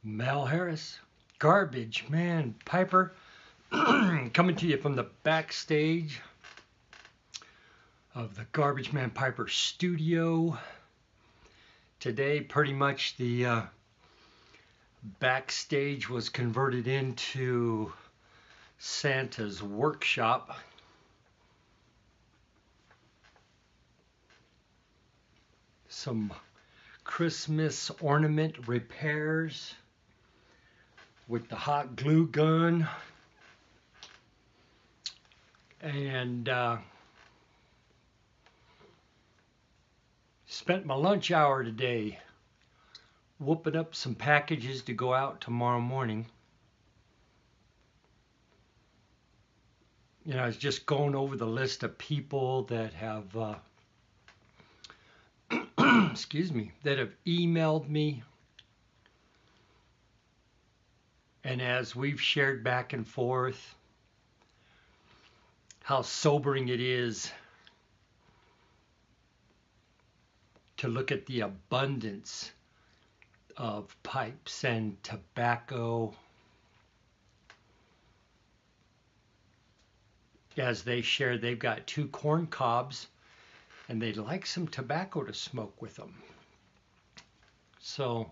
Mel Harris, Garbage Man Piper, coming to you from the backstage of the Garbage Man Piper studio. Today, pretty much the backstage was converted into Santa's workshop. Some Christmas ornament repairs with the hot glue gun, and spent my lunch hour today whooping up some packages to go out tomorrow morning. I was just going over the list of people that have excuse me, that have emailed me. And as we've shared back and forth, how sobering it is to look at the abundance of pipes and tobacco as they share. They've got 2 corn cobs and they'd like some tobacco to smoke with them. So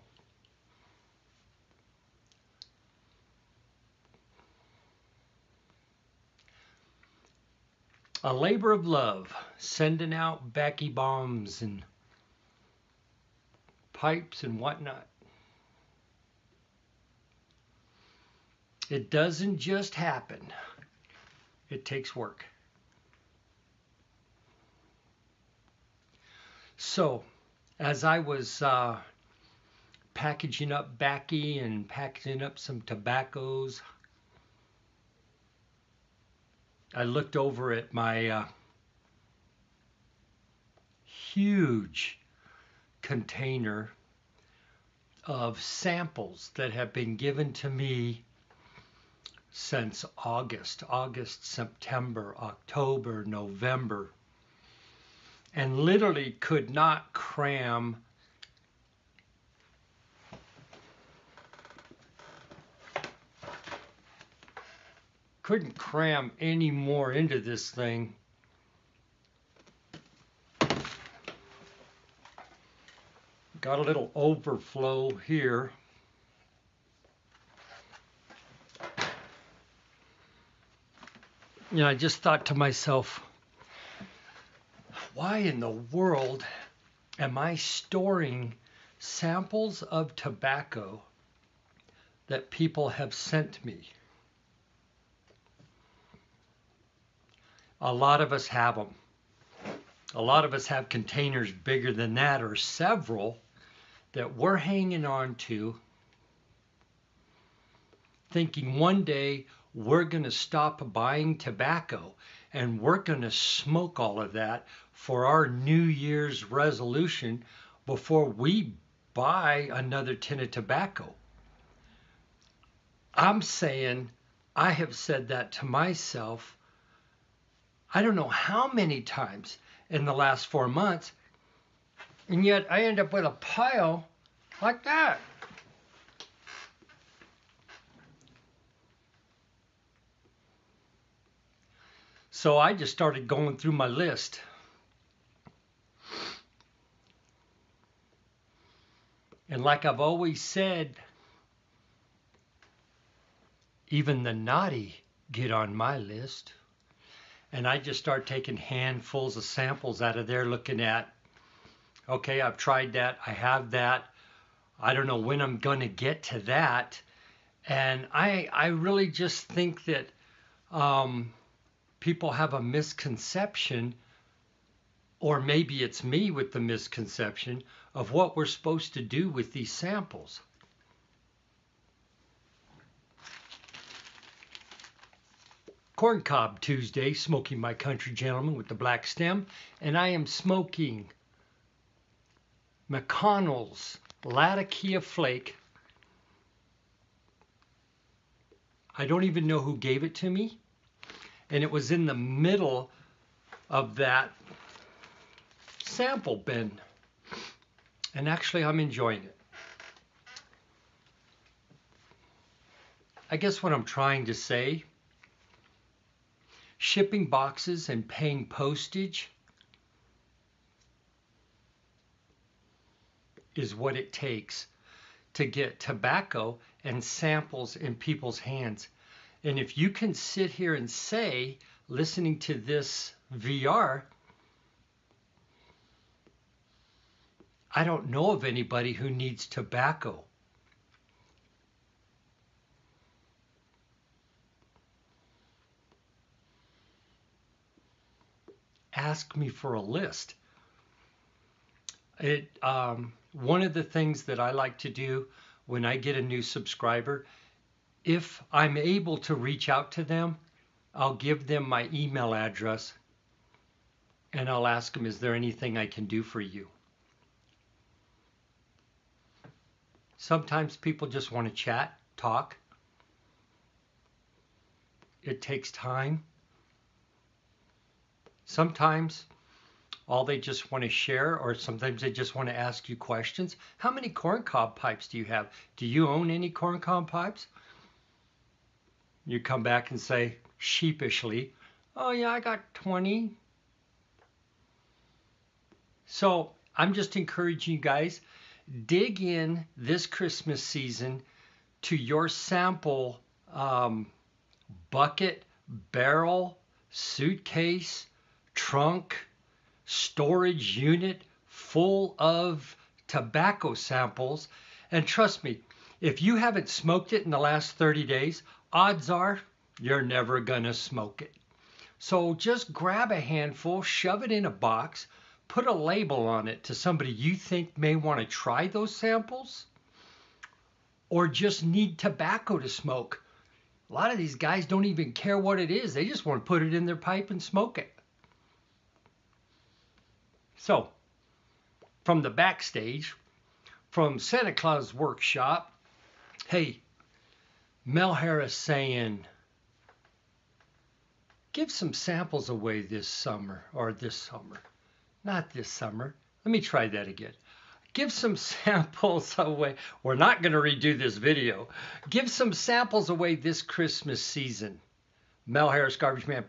a labor of love, sending out Baccy bombs and pipes and whatnot. It doesn't just happen. It takes work. So, as I was packaging up Baccy and packaging up some tobaccos, I looked over at my huge container of samples that have been given to me since August, September, October, November, and literally could not cram any more into this thing. Got a little overflow here. I just thought to myself, why in the world am I storing samples of tobacco that people have sent me? A lot of us have them. A lot of us have containers bigger than that, or several that we're hanging on to, thinking one day we're going to stop buying tobacco and we're going to smoke all of that for our New Year's resolution before we buy another tin of tobacco. I'm saying, I have said that to myself, I don't know how many times in the last 4 months, and yet I end up with a pile like that. So I just started going through my list. And like I've always said, even the naughty get on my list. And I just start taking handfuls of samples out of there, looking at, okay, I've tried that, I have that, I don't know when I'm going to get to that. And I really just think that people have a misconception, or maybe it's me with the misconception, of what we're supposed to do with these samples. Corncob Tuesday, smoking my country gentleman with the black stem, and I am smoking McConnell's Latakia Flake. I don't even know who gave it to me, and it was in the middle of that sample bin, and actually I'm enjoying it. I guess what I'm trying to say, shipping boxes and paying postage is what it takes to get tobacco and samples in people's hands. And if you can sit here and say, listening to this VR, I don't know of anybody who needs tobacco. Ask me for a list. One of the things that I like to do when I get a new subscriber, if I'm able to reach out to them, I'll give them my email address and I'll ask them, is there anything I can do for you? Sometimes people just want to chat, talk. It takes time. Sometimes all they just want to share, or sometimes they just want to ask you questions. How many corncob pipes do you have? Do you own any corncob pipes? You come back and say sheepishly, oh yeah, I got 20. So I'm just encouraging you guys, dig in this Christmas season to your sample bucket, barrel, suitcase, trunk, storage unit full of tobacco samples. And trust me, if you haven't smoked it in the last 30 days, odds are you're never gonna smoke it. So just grab a handful, shove it in a box, put a label on it to somebody you think may want to try those samples or just need tobacco to smoke. A lot of these guys don't even care what it is. They just want to put it in their pipe and smoke it. So, from the backstage, from Santa Claus Workshop, hey, Mel Harris saying, give some samples away this summer, or this summer. Not this summer. Let me try that again. Give some samples away. We're not going to redo this video. Give some samples away this Christmas season. Mel Harris, Garbage Man.